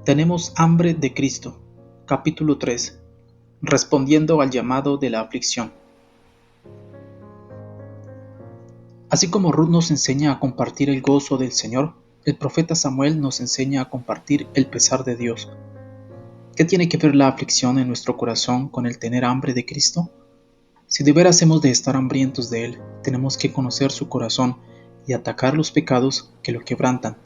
Tenemos hambre de Cristo. Capítulo 3. Respondiendo al llamado de la aflicción. Así como Ruth nos enseña a compartir el gozo del Señor, el profeta Samuel nos enseña a compartir el pesar de Dios. ¿Qué tiene que ver la aflicción en nuestro corazón con el tener hambre de Cristo? Si de veras hemos de estar hambrientos de Él, tenemos que conocer su corazón y atacar los pecados que lo quebrantan.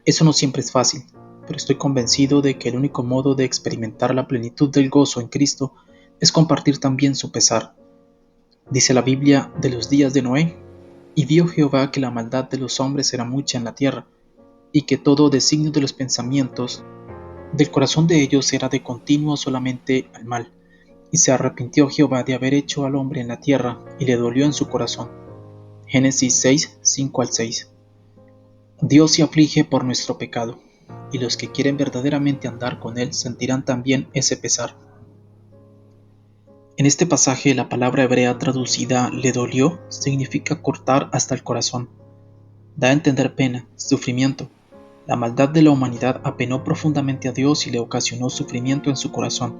Eso no siempre es fácil, pero estoy convencido de que el único modo de experimentar la plenitud del gozo en Cristo es compartir también su pesar. Dice la Biblia de los días de Noé: y vio Jehová que la maldad de los hombres era mucha en la tierra, y que todo designio de los pensamientos del corazón de ellos era de continuo solamente al mal. Y se arrepintió Jehová de haber hecho al hombre en la tierra, y le dolió en su corazón. Génesis 6, 5 al 6. Dios se aflige por nuestro pecado, y los que quieren verdaderamente andar con Él sentirán también ese pesar. En este pasaje, la palabra hebrea traducida «le dolió» significa cortar hasta el corazón. Da a entender pena, sufrimiento. La maldad de la humanidad apenó profundamente a Dios y le ocasionó sufrimiento en su corazón.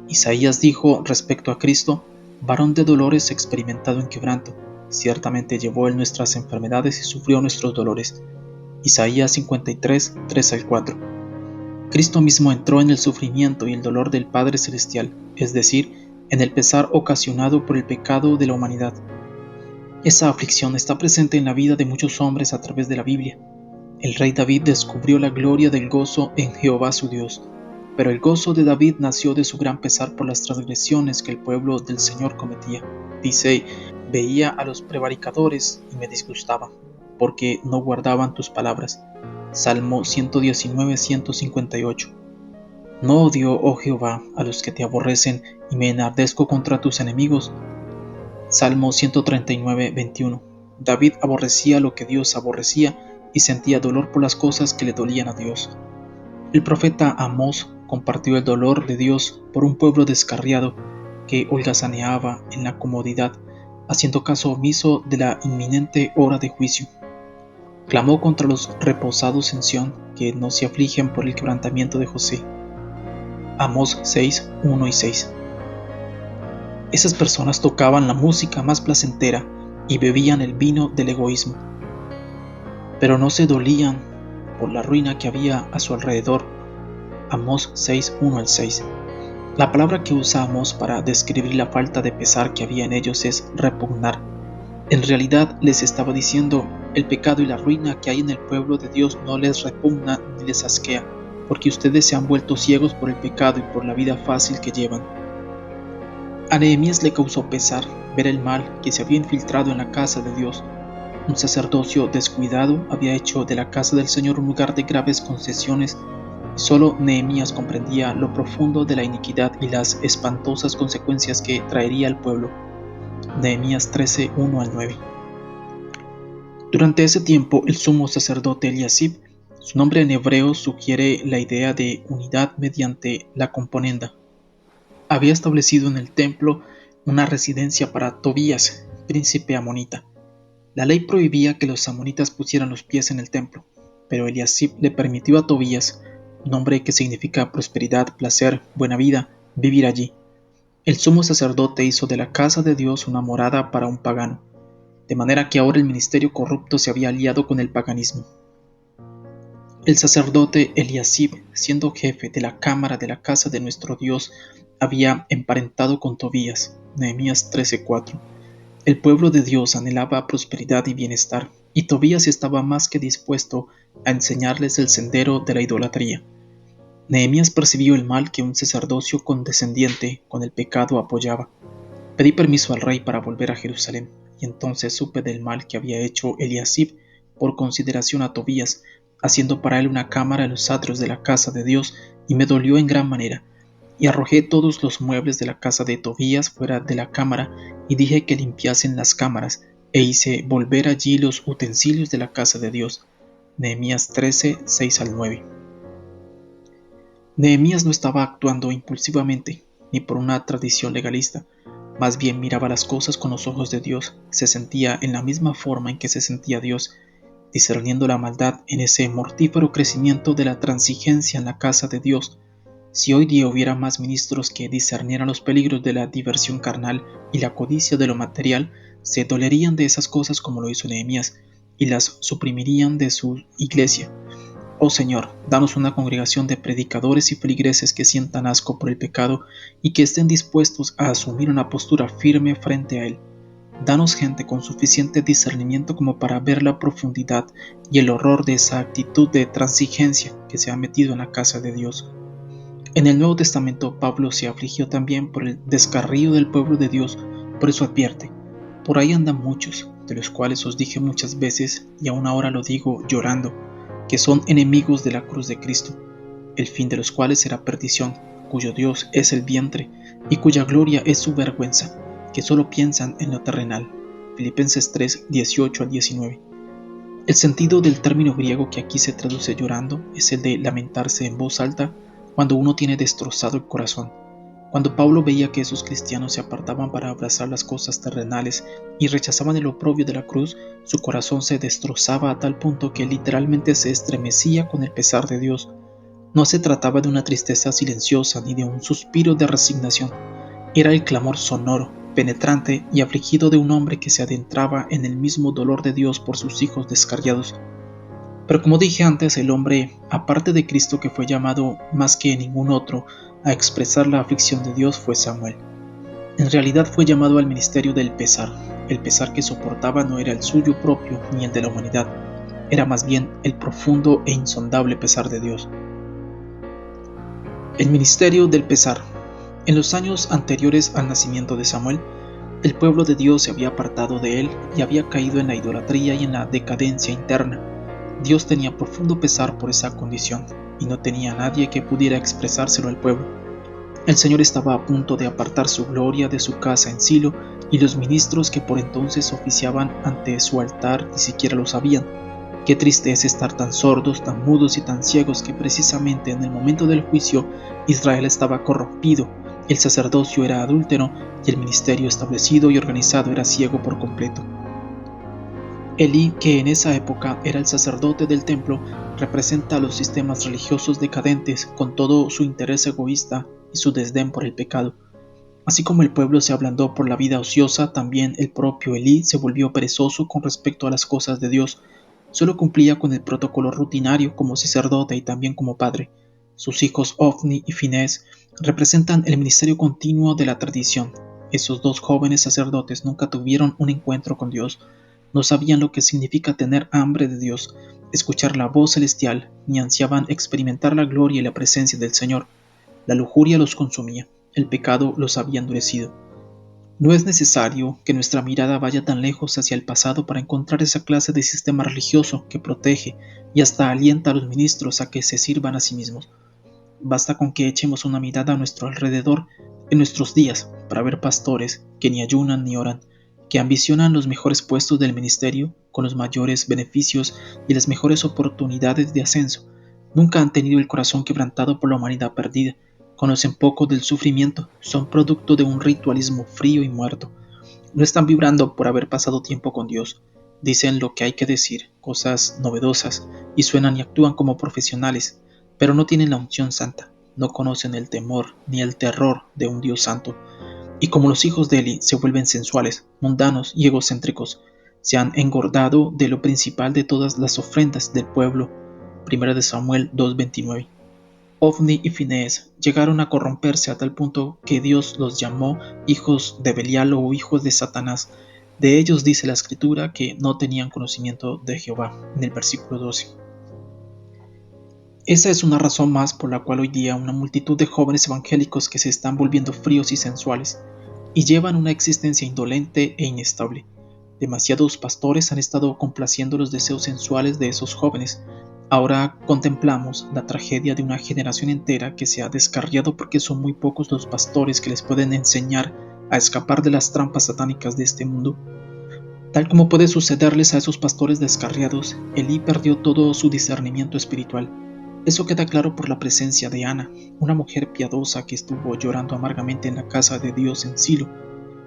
Isaías dijo respecto a Cristo: varón de dolores, experimentado en quebranto. Ciertamente llevó Él nuestras enfermedades y sufrió nuestros dolores. Isaías 53, 3 al 4. Cristo mismo entró en el sufrimiento y el dolor del Padre Celestial, es decir, en el pesar ocasionado por el pecado de la humanidad. Esa aflicción está presente en la vida de muchos hombres a través de la Biblia. El rey David descubrió la gloria del gozo en Jehová su Dios, pero el gozo de David nació de su gran pesar por las transgresiones que el pueblo del Señor cometía. Dice: veía a los prevaricadores y me disgustaba, porque no guardaban tus palabras. Salmo 119, 158. No odio, oh Jehová, a los que te aborrecen, y me enardezco contra tus enemigos. Salmo 139, 21. David aborrecía lo que Dios aborrecía y sentía dolor por las cosas que le dolían a Dios. El profeta Amós compartió el dolor de Dios por un pueblo descarriado que holgazaneaba en la comodidad, haciendo caso omiso de la inminente hora de juicio. Clamó contra los reposados en Sión, que no se afligen por el quebrantamiento de José. Amós 6, 1 y 6. Esas personas tocaban la música más placentera y bebían el vino del egoísmo, pero no se dolían por la ruina que había a su alrededor. Amós 6, 1 al 6. La palabra que usa Amós para describir la falta de pesar que había en ellos es repugnar. En realidad les estaba diciendo: el pecado y la ruina que hay en el pueblo de Dios no les repugna ni les asquea, porque ustedes se han vuelto ciegos por el pecado y por la vida fácil que llevan. A Nehemías le causó pesar ver el mal que se había infiltrado en la casa de Dios. Un sacerdocio descuidado había hecho de la casa del Señor un lugar de graves concesiones, y solo Nehemías comprendía lo profundo de la iniquidad y las espantosas consecuencias que traería al pueblo. Nehemías 13, 1 al 9. Durante ese tiempo, el sumo sacerdote Eliasib, su nombre en hebreo sugiere la idea de unidad mediante la componenda, había establecido en el templo una residencia para Tobías, príncipe amonita. La ley prohibía que los amonitas pusieran los pies en el templo, pero Eliasib le permitió a Tobías, nombre que significa prosperidad, placer, buena vida, vivir allí. El sumo sacerdote hizo de la casa de Dios una morada para un pagano, de manera que ahora el ministerio corrupto se había aliado con el paganismo. El sacerdote Eliasib, siendo jefe de la cámara de la casa de nuestro Dios, había emparentado con Tobías. Nehemías 13:4. El pueblo de Dios anhelaba prosperidad y bienestar, y Tobías estaba más que dispuesto a enseñarles el sendero de la idolatría. Nehemías percibió el mal que un sacerdocio condescendiente con el pecado apoyaba. Pedí permiso al rey para volver a Jerusalén, y entonces supe del mal que había hecho Eliasib por consideración a Tobías, haciendo para él una cámara en los atrios de la casa de Dios, y me dolió en gran manera. Y arrojé todos los muebles de la casa de Tobías fuera de la cámara, y dije que limpiasen las cámaras, e hice volver allí los utensilios de la casa de Dios. Nehemías 13, 6 al 9. Nehemías no estaba actuando impulsivamente, ni por una tradición legalista. Más bien miraba las cosas con los ojos de Dios, se sentía en la misma forma en que se sentía Dios, discerniendo la maldad en ese mortífero crecimiento de la transigencia en la casa de Dios. Si hoy día hubiera más ministros que discernieran los peligros de la diversión carnal y la codicia de lo material, se dolerían de esas cosas como lo hizo Nehemías, y las suprimirían de su iglesia. Oh Señor, danos una congregación de predicadores y feligreses que sientan asco por el pecado y que estén dispuestos a asumir una postura firme frente a él. Danos gente con suficiente discernimiento como para ver la profundidad y el horror de esa actitud de transigencia que se ha metido en la casa de Dios. En el Nuevo Testamento, Pablo se afligió también por el descarrío del pueblo de Dios, por eso advierte: por ahí andan muchos, de los cuales os dije muchas veces, y aún ahora lo digo llorando, que son enemigos de la cruz de Cristo, el fin de los cuales será perdición, cuyo Dios es el vientre, y cuya gloria es su vergüenza, que solo piensan en lo terrenal. Filipenses 3, 18 al 19. El sentido del término griego que aquí se traduce llorando es el de lamentarse en voz alta cuando uno tiene destrozado el corazón. Cuando Pablo veía que esos cristianos se apartaban para abrazar las cosas terrenales y rechazaban el oprobio de la cruz, su corazón se destrozaba a tal punto que literalmente se estremecía con el pesar de Dios. No se trataba de una tristeza silenciosa ni de un suspiro de resignación. Era el clamor sonoro, penetrante y afligido de un hombre que se adentraba en el mismo dolor de Dios por sus hijos descarriados. Pero como dije antes, el hombre, aparte de Cristo, que fue llamado más que ningún otro a expresar la aflicción de Dios, fue Samuel. En realidad fue llamado al ministerio del pesar. El pesar que soportaba no era el suyo propio ni el de la humanidad, era más bien el profundo e insondable pesar de Dios. El ministerio del pesar. En los años anteriores al nacimiento de Samuel, el pueblo de Dios se había apartado de él y había caído en la idolatría y en la decadencia interna. Dios tenía profundo pesar por esa condición, y no tenía nadie que pudiera expresárselo al pueblo. El Señor estaba a punto de apartar su gloria de su casa en Silo, y los ministros que por entonces oficiaban ante su altar ni siquiera lo sabían. Qué triste es estar tan sordos, tan mudos y tan ciegos que precisamente en el momento del juicio Israel estaba corrompido, el sacerdocio era adúltero y el ministerio establecido y organizado era ciego por completo. Elí, que en esa época era el sacerdote del templo, representa a los sistemas religiosos decadentes con todo su interés egoísta y su desdén por el pecado. Así como el pueblo se ablandó por la vida ociosa, también el propio Elí se volvió perezoso con respecto a las cosas de Dios. Solo cumplía con el protocolo rutinario como sacerdote y también como padre. Sus hijos Ofni y Finés representan el ministerio continuo de la tradición. Esos dos jóvenes sacerdotes nunca tuvieron un encuentro con Dios. No sabían lo que significa tener hambre de Dios, escuchar la voz celestial, ni ansiaban experimentar la gloria y la presencia del Señor. La lujuria los consumía, el pecado los había endurecido. No es necesario que nuestra mirada vaya tan lejos hacia el pasado para encontrar esa clase de sistema religioso que protege y hasta alienta a los ministros a que se sirvan a sí mismos. Basta con que echemos una mirada a nuestro alrededor en nuestros días para ver pastores que ni ayunan ni oran, que ambicionan los mejores puestos del ministerio con los mayores beneficios y las mejores oportunidades de ascenso. Nunca han tenido el corazón quebrantado por la humanidad perdida, conocen poco del sufrimiento, son producto de un ritualismo frío y muerto. No están vibrando por haber pasado tiempo con Dios. Dicen lo que hay que decir, cosas novedosas, y suenan y actúan como profesionales, pero no tienen la unción santa, no conocen el temor ni el terror de un Dios santo. Y como los hijos de Eli se vuelven sensuales, mundanos y egocéntricos, se han engordado de lo principal de todas las ofrendas del pueblo. 1 Samuel 2:29. Ofni y Finés llegaron a corromperse a tal punto que Dios los llamó hijos de Belial o hijos de Satanás. De ellos dice la Escritura que no tenían conocimiento de Jehová, en el versículo 12. Esa es una razón más por la cual hoy día una multitud de jóvenes evangélicos que se están volviendo fríos y sensuales, y llevan una existencia indolente e inestable. Demasiados pastores han estado complaciendo los deseos sensuales de esos jóvenes. Ahora contemplamos la tragedia de una generación entera que se ha descarriado porque son muy pocos los pastores que les pueden enseñar a escapar de las trampas satánicas de este mundo. Tal como puede sucederles a esos pastores descarriados, Elí perdió todo su discernimiento espiritual. Eso queda claro por la presencia de Ana, una mujer piadosa que estuvo llorando amargamente en la casa de Dios en Silo.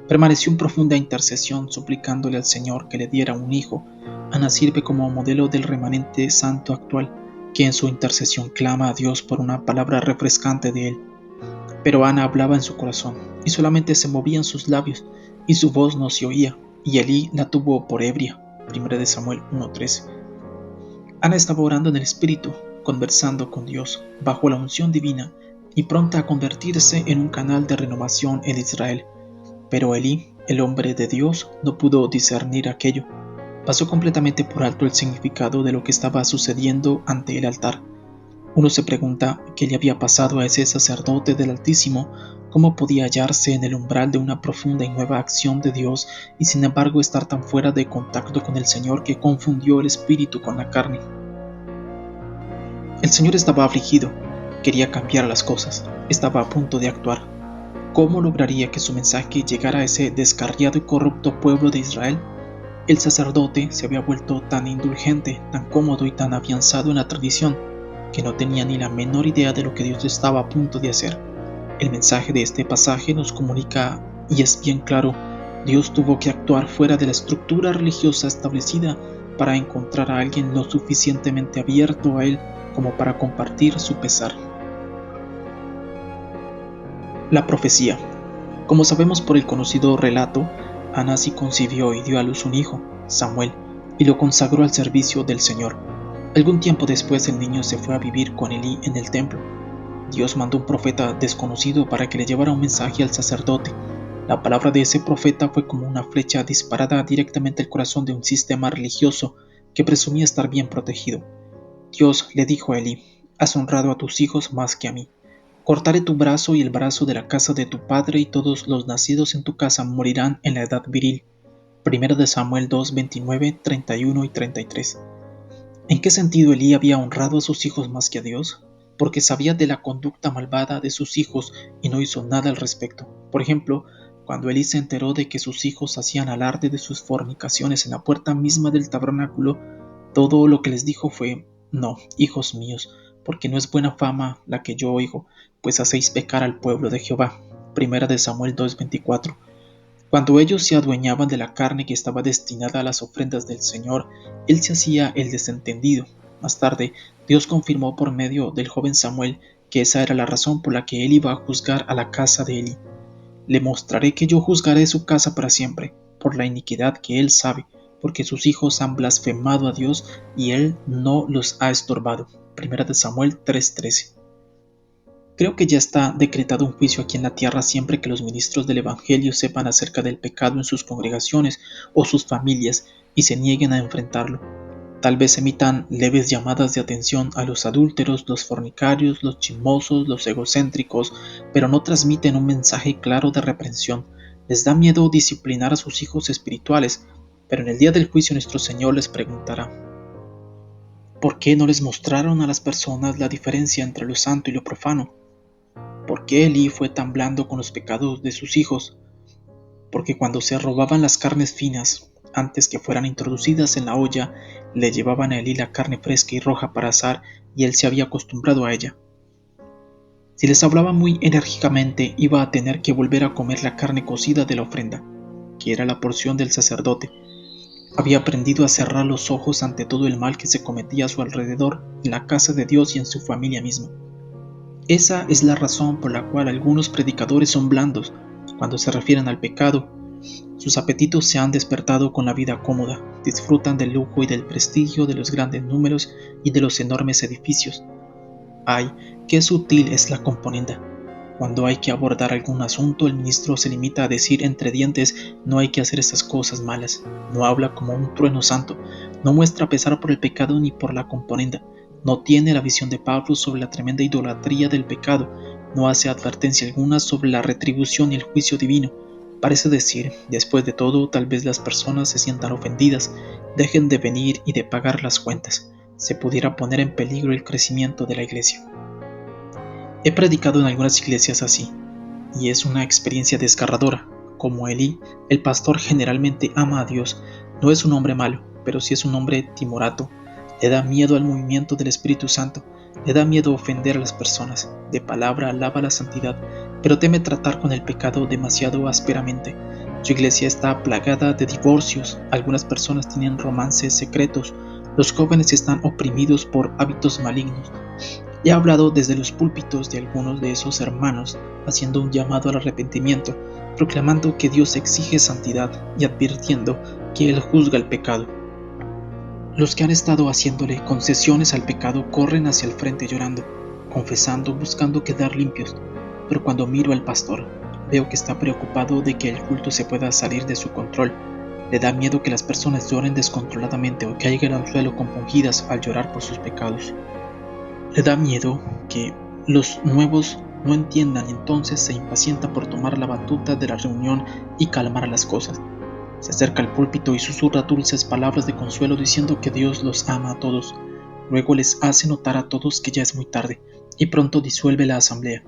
Permaneció en profunda intercesión, suplicándole al Señor que le diera un hijo. Ana sirve como modelo del remanente santo actual, que en su intercesión clama a Dios por una palabra refrescante de él. Pero Ana hablaba en su corazón, y solamente se movían sus labios, y su voz no se oía, y Elí la tuvo por ebria. 1 Samuel 1:13. Ana estaba orando en el Espíritu, conversando con Dios, bajo la unción divina, y pronta a convertirse en un canal de renovación en Israel. Pero Elí, el hombre de Dios, no pudo discernir aquello. Pasó completamente por alto el significado de lo que estaba sucediendo ante el altar. Uno se pregunta qué le había pasado a ese sacerdote del Altísimo, cómo podía hallarse en el umbral de una profunda y nueva acción de Dios y sin embargo estar tan fuera de contacto con el Señor que confundió el espíritu con la carne. El Señor estaba afligido, quería cambiar las cosas, estaba a punto de actuar. ¿Cómo lograría que su mensaje llegara a ese descarriado y corrupto pueblo de Israel? El sacerdote se había vuelto tan indulgente, tan cómodo y tan afianzado en la tradición, que no tenía ni la menor idea de lo que Dios estaba a punto de hacer. El mensaje de este pasaje nos comunica, y es bien claro, Dios tuvo que actuar fuera de la estructura religiosa establecida para encontrar a alguien lo suficientemente abierto a Él como para compartir su pesar. La profecía. Como sabemos por el conocido relato, Ana sí concibió y dio a luz un hijo, Samuel, y lo consagró al servicio del Señor. Algún tiempo después el niño se fue a vivir con Elí en el templo. Dios mandó un profeta desconocido para que le llevara un mensaje al sacerdote. La palabra de ese profeta fue como una flecha disparada directamente al corazón de un sistema religioso que presumía estar bien protegido. Dios le dijo a Elí: has honrado a tus hijos más que a mí. Cortaré tu brazo y el brazo de la casa de tu padre, y todos los nacidos en tu casa morirán en la edad viril. 1 Samuel 2, 29, 31 y 33. ¿En qué sentido Elí había honrado a sus hijos más que a Dios? Porque sabía de la conducta malvada de sus hijos y no hizo nada al respecto. Por ejemplo, cuando Elí se enteró de que sus hijos hacían alarde de sus fornicaciones en la puerta misma del tabernáculo, todo lo que les dijo fue: no, hijos míos, porque no es buena fama la que yo oigo, pues hacéis pecar al pueblo de Jehová. 1 Samuel 2:24. Cuando ellos se adueñaban de la carne que estaba destinada a las ofrendas del Señor, él se hacía el desentendido. Más tarde, Dios confirmó por medio del joven Samuel que esa era la razón por la que él iba a juzgar a la casa de Eli. Le mostraré que yo juzgaré su casa para siempre, por la iniquidad que él sabe, porque sus hijos han blasfemado a Dios y él no los ha estorbado. 1 Samuel 3:13. Creo que ya está decretado un juicio aquí en la tierra siempre que los ministros del Evangelio sepan acerca del pecado en sus congregaciones o sus familias y se nieguen a enfrentarlo. Tal vez emitan leves llamadas de atención a los adúlteros, los fornicarios, los chismosos, los egocéntricos, pero no transmiten un mensaje claro de reprensión. Les da miedo disciplinar a sus hijos espirituales, pero en el día del juicio nuestro Señor les preguntará: ¿por qué no les mostraron a las personas la diferencia entre lo santo y lo profano? ¿Por qué Elí fue tan blando con los pecados de sus hijos? Porque cuando se robaban las carnes finas, antes que fueran introducidas en la olla, le llevaban a Elí la carne fresca y roja para asar, y él se había acostumbrado a ella. Si les hablaba muy enérgicamente, iba a tener que volver a comer la carne cocida de la ofrenda, que era la porción del sacerdote. Había aprendido a cerrar los ojos ante todo el mal que se cometía a su alrededor, en la casa de Dios y en su familia misma. Esa es la razón por la cual algunos predicadores son blandos cuando se refieren al pecado. Sus apetitos se han despertado con la vida cómoda, disfrutan del lujo y del prestigio, de los grandes números y de los enormes edificios. ¡Ay, qué sutil es la componenda! Cuando hay que abordar algún asunto, el ministro se limita a decir entre dientes: no hay que hacer esas cosas malas. No habla como un trueno santo, no muestra pesar por el pecado ni por la componenda. No tiene la visión de Pablo sobre la tremenda idolatría del pecado, no hace advertencia alguna sobre la retribución y el juicio divino. Parece decir: después de todo, tal vez las personas se sientan ofendidas, dejen de venir y de pagar las cuentas. Se pudiera poner en peligro el crecimiento de la iglesia. He predicado en algunas iglesias así, y es una experiencia desgarradora. Como Elí, el pastor generalmente ama a Dios. No es un hombre malo, pero sí es un hombre timorato. Le da miedo al movimiento del Espíritu Santo, le da miedo ofender a las personas. De palabra alaba la santidad, pero teme tratar con el pecado demasiado ásperamente. Su iglesia está plagada de divorcios, algunas personas tienen romances secretos, los jóvenes están oprimidos por hábitos malignos. He hablado desde los púlpitos de algunos de esos hermanos, haciendo un llamado al arrepentimiento, proclamando que Dios exige santidad y advirtiendo que Él juzga el pecado. Los que han estado haciéndole concesiones al pecado corren hacia el frente llorando, confesando, buscando quedar limpios, pero cuando miro al pastor, veo que está preocupado de que el culto se pueda salir de su control. Le da miedo que las personas lloren descontroladamente o caigan al suelo compungidas al llorar por sus pecados. Le da miedo que los nuevos no entiendan y entonces se impacienta por tomar la batuta de la reunión y calmar las cosas. Se acerca al púlpito y susurra dulces palabras de consuelo diciendo que Dios los ama a todos. Luego les hace notar a todos que ya es muy tarde y pronto disuelve la asamblea.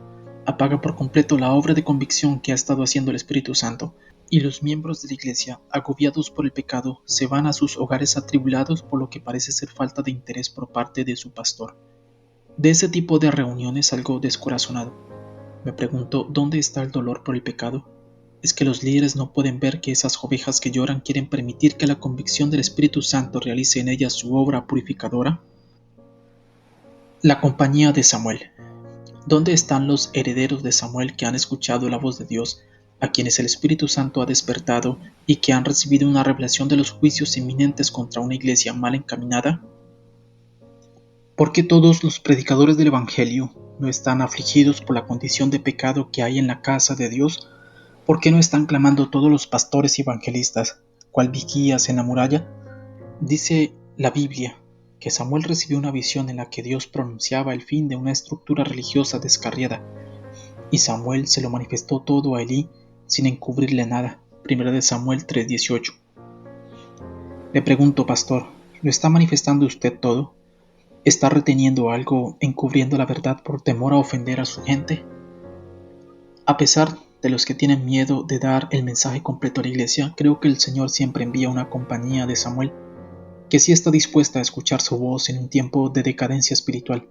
Apaga por completo la obra de convicción que ha estado haciendo el Espíritu Santo, y los miembros de la iglesia, agobiados por el pecado, se van a sus hogares atribulados por lo que parece ser falta de interés por parte de su pastor. De ese tipo de reuniones salgo descorazonado. Me pregunto, ¿dónde está el dolor por el pecado? ¿Es que los líderes no pueden ver que esas ovejas que lloran quieren permitir que la convicción del Espíritu Santo realice en ellas su obra purificadora? La compañía de Samuel. ¿Dónde están los herederos de Samuel que han escuchado la voz de Dios, a quienes el Espíritu Santo ha despertado y que han recibido una revelación de los juicios inminentes contra una iglesia mal encaminada? ¿Por qué todos los predicadores del Evangelio no están afligidos por la condición de pecado que hay en la casa de Dios? ¿Por qué no están clamando todos los pastores y evangelistas, cual vigías en la muralla? Dice la Biblia que Samuel recibió una visión en la que Dios pronunciaba el fin de una estructura religiosa descarriada, y Samuel se lo manifestó todo a Elí sin encubrirle nada. 1 Samuel 3:18. Le pregunto, pastor, ¿lo está manifestando usted todo? ¿Está reteniendo algo, encubriendo la verdad por temor a ofender a su gente? A pesar de los que tienen miedo de dar el mensaje completo a la iglesia, creo que el Señor siempre envía una compañía de Samuel, que sí está dispuesta a escuchar su voz en un tiempo de decadencia espiritual.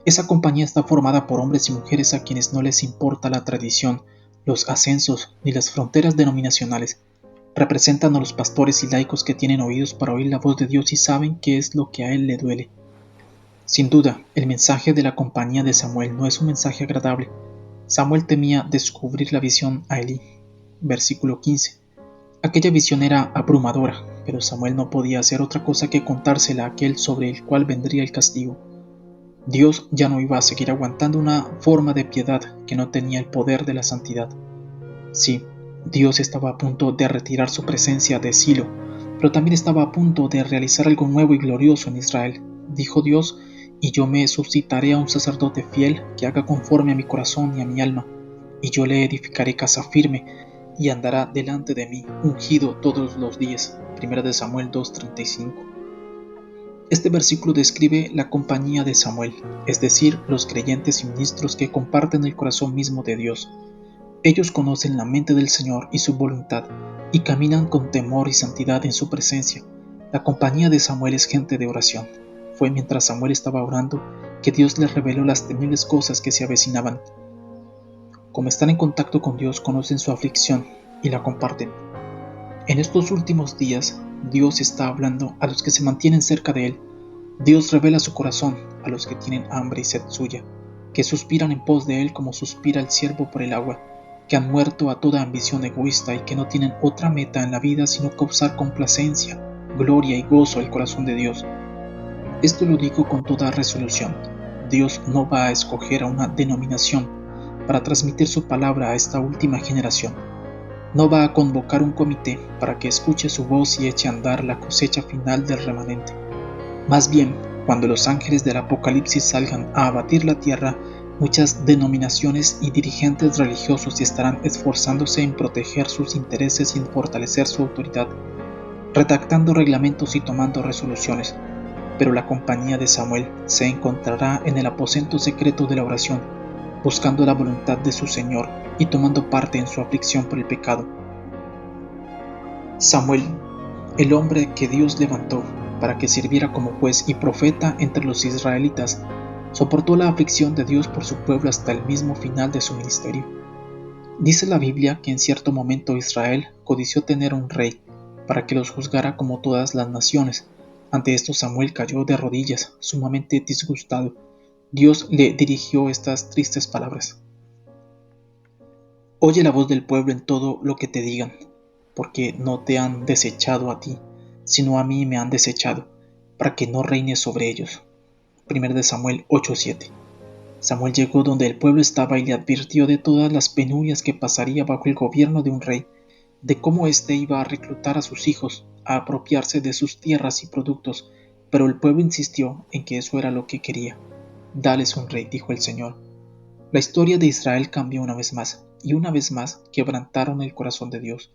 Esa compañía está formada por hombres y mujeres a quienes no les importa la tradición, los ascensos ni las fronteras denominacionales. Representan a los pastores y laicos que tienen oídos para oír la voz de Dios y saben qué es lo que a Él le duele. Sin duda, el mensaje de la compañía de Samuel no es un mensaje agradable. Samuel temía descubrir la visión a Elí. Versículo 15. Aquella visión era abrumadora, pero Samuel no podía hacer otra cosa que contársela a aquel sobre el cual vendría el castigo. Dios ya no iba a seguir aguantando una forma de piedad que no tenía el poder de la santidad. Sí, Dios estaba a punto de retirar su presencia de Silo, pero también estaba a punto de realizar algo nuevo y glorioso en Israel. Dijo Dios: y yo me suscitaré a un sacerdote fiel que haga conforme a mi corazón y a mi alma, y yo le edificaré casa firme, y andará delante de mí, ungido todos los días. 1 Samuel 2:35. Este versículo describe la compañía de Samuel, es decir, los creyentes y ministros que comparten el corazón mismo de Dios. Ellos conocen la mente del Señor y su voluntad, y caminan con temor y santidad en su presencia. La compañía de Samuel es gente de oración. Fue mientras Samuel estaba orando que Dios les reveló las temibles cosas que se avecinaban. Como están en contacto con Dios, conocen su aflicción y la comparten. En estos últimos días, Dios está hablando a los que se mantienen cerca de Él. Dios revela su corazón a los que tienen hambre y sed suya, que suspiran en pos de Él como suspira el ciervo por el agua, que han muerto a toda ambición egoísta y que no tienen otra meta en la vida sino causar complacencia, gloria y gozo al corazón de Dios. Esto lo digo con toda resolución. Dios no va a escoger a una denominación para transmitir su palabra a esta última generación. No va a convocar un comité para que escuche su voz y eche a andar la cosecha final del remanente. Más bien, cuando los ángeles del Apocalipsis salgan a abatir la tierra, muchas denominaciones y dirigentes religiosos estarán esforzándose en proteger sus intereses y en fortalecer su autoridad, redactando reglamentos y tomando resoluciones. Pero la compañía de Samuel se encontrará en el aposento secreto de la oración, buscando la voluntad de su Señor y tomando parte en su aflicción por el pecado. Samuel, el hombre que Dios levantó para que sirviera como juez y profeta entre los israelitas, soportó la aflicción de Dios por su pueblo hasta el mismo final de su ministerio. Dice la Biblia que en cierto momento Israel codició tener un rey para que los juzgara como todas las naciones. Ante esto Samuel cayó de rodillas, sumamente disgustado. Dios le dirigió estas tristes palabras: Oye la voz del pueblo en todo lo que te digan, porque no te han desechado a ti, sino a mí me han desechado, para que no reine sobre ellos. 1 de Samuel 8:7. Samuel llegó donde el pueblo estaba y le advirtió de todas las penurias que pasaría bajo el gobierno de un rey, de cómo éste iba a reclutar a sus hijos, a apropiarse de sus tierras y productos, pero el pueblo insistió en que eso era lo que quería. Dales un rey, dijo el Señor. La historia de Israel cambió una vez más, y una vez más quebrantaron el corazón de Dios.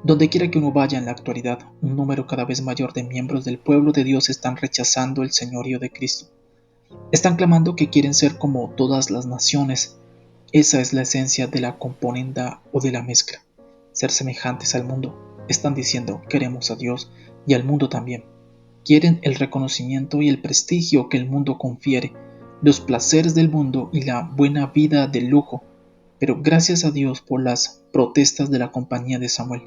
Dondequiera que uno vaya en la actualidad, un número cada vez mayor de miembros del pueblo de Dios están rechazando el señorío de Cristo. Están clamando que quieren ser como todas las naciones. Esa es la esencia de la componenda o de la mezcla. Ser semejantes al mundo. Están diciendo, queremos a Dios y al mundo también. Quieren el reconocimiento y el prestigio que el mundo confiere, los placeres del mundo y la buena vida de lujo. Pero gracias a Dios por las protestas de la compañía de Samuel.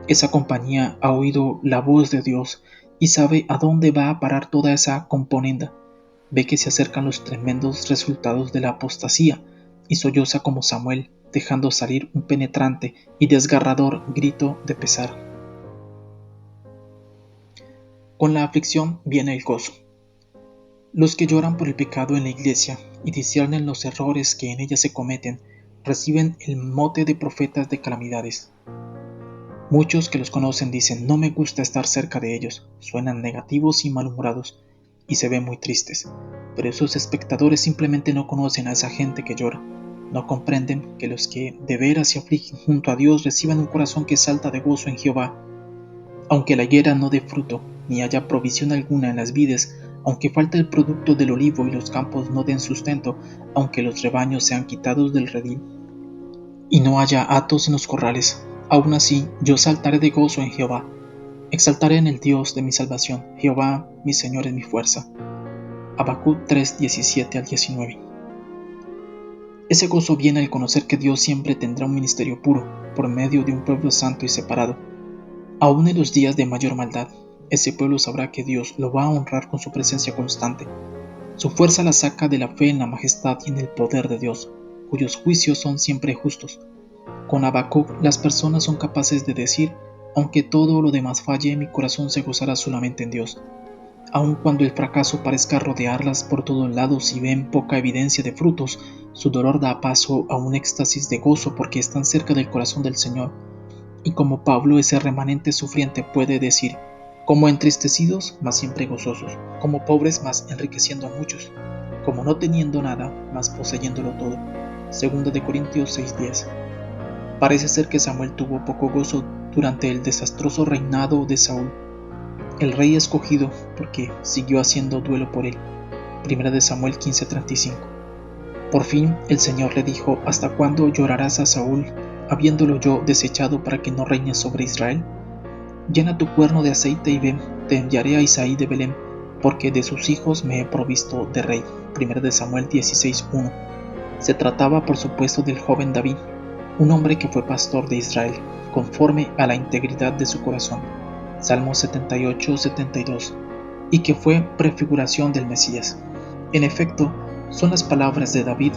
Esa compañía ha oído la voz de Dios y sabe a dónde va a parar toda esa componenda. Ve que se acercan los tremendos resultados de la apostasía y solloza como Samuel, dejando salir un penetrante y desgarrador grito de pesar. Con la aflicción viene el gozo. Los que lloran por el pecado en la iglesia y disciernen los errores que en ella se cometen, reciben el mote de profetas de calamidades. Muchos que los conocen dicen, no me gusta estar cerca de ellos, suenan negativos y malhumorados, y se ven muy tristes. Pero esos espectadores simplemente no conocen a esa gente que llora. No comprenden que los que de veras se afligen junto a Dios reciban un corazón que salta de gozo en Jehová. Aunque la higuera no dé fruto, ni haya provisión alguna en las vides, aunque falte el producto del olivo y los campos no den sustento, aunque los rebaños sean quitados del redil, y no haya hatos en los corrales, aún así yo saltaré de gozo en Jehová. Exaltaré en el Dios de mi salvación. Jehová, mi Señor, es mi fuerza. Habacuc 3:17-19. Ese gozo viene al conocer que Dios siempre tendrá un ministerio puro, por medio de un pueblo santo y separado. Aún en los días de mayor maldad, ese pueblo sabrá que Dios lo va a honrar con su presencia constante. Su fuerza la saca de la fe en la majestad y en el poder de Dios, cuyos juicios son siempre justos. Con Habacuc las personas son capaces de decir, aunque todo lo demás falle, mi corazón se gozará solamente en Dios. Aun cuando el fracaso parezca rodearlas por todos lados y ven poca evidencia de frutos, su dolor da paso a un éxtasis de gozo porque están cerca del corazón del Señor. Y como Pablo, ese remanente sufriente puede decir, como entristecidos, mas siempre gozosos, como pobres, mas enriqueciendo a muchos, como no teniendo nada, mas poseyéndolo todo. 2 de Corintios 6:10. Parece ser que Samuel tuvo poco gozo durante el desastroso reinado de Saúl, el rey escogido, porque siguió haciendo duelo por él. 1 de Samuel 15:35. Por fin el Señor le dijo, ¿hasta cuándo llorarás a Saúl, habiéndolo yo desechado para que no reine sobre Israel? Llena tu cuerno de aceite y ven, te enviaré a Isaí de Belén, porque de sus hijos me he provisto de rey. 1 de Samuel 16:1. Se trataba por supuesto del joven David, un hombre que fue pastor de Israel, conforme a la integridad de su corazón. Salmo 78:72, y que fue prefiguración del Mesías. En efecto, son las palabras de David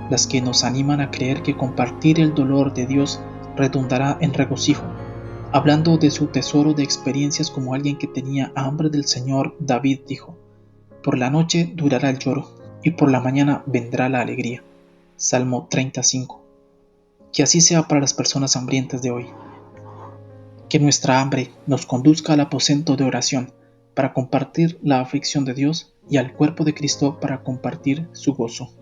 las que nos animan a creer que compartir el dolor de Dios redundará en regocijo. Hablando de su tesoro de experiencias como alguien que tenía hambre del Señor, David dijo, por la noche durará el lloro, y por la mañana vendrá la alegría. Salmo 35. Que así sea para las personas hambrientas de hoy. Que nuestra hambre nos conduzca al aposento de oración para compartir la aflicción de Dios y al cuerpo de Cristo para compartir su gozo.